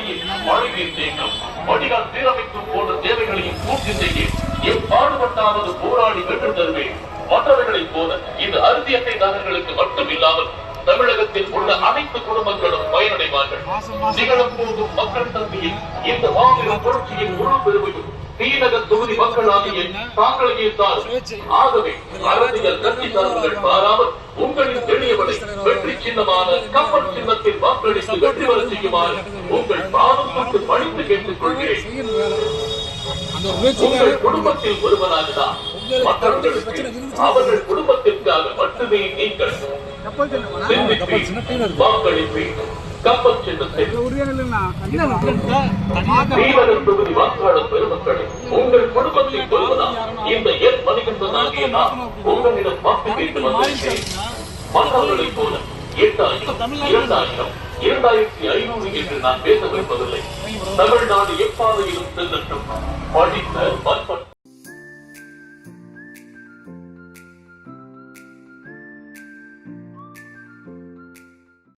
வழியில் மழைநீர் தேக்கம், வடிகால் சீரமைக்கும் போன்ற தேவைகளையும் பூர்த்தி செய்ய எப்பாடுபட்டாவது போராடி வென்று தருவேன். மற்றவர்களைப் போல இந்த அறுதி அட்டைதாரர்களுக்கு மட்டும் இல்லாமல் தமிழகத்தில் உள்ள அனைத்து குடும்பங்களும் பயனடைவார்கள். நிகழப் போகும் மக்கள் தன்மையில் இந்த மாபெரும் புரட்சியின் முழு பெருமையும் தீநகர் தொகுதி மக்களாகிய தாங்களையே தான். ஆகவே அரசியல் கட்சி சார்புகள் மாறாமல் உங்களின் எளியவனை வெற்றி சின்னமான கப்பல் சின்னத்தில் வாக்களித்து வெற்றி பெற செய்யுமாறு உங்கள் பாதம் தொட்டு பணித்து கேட்டுக் கொள்கிறேன். உங்கள் குடும்பத்தில் ஒருவனாகதான் மற்றவர்களுக்கு அவர்கள் குடும்பத்திற்காக மட்டுமே நீங்கள் வாக்களிப்பேன். கப்பல் சின்னத்தில் தீநகர் தொகுதி வாக்காளர் பெருமக்களை உங்கள் குடும்பத்தில் வருவதா இந்த என் மணிகண்டனாகிய நான் உங்களிடம் வாக்கு கேட்டு வந்திருக்கிறேன். மற்றவர்களைப் போல 8000, 2000, 2500 என்று நான் பேச வைப்பதில்லை. தமிழ்நாடு எப்பாதையில்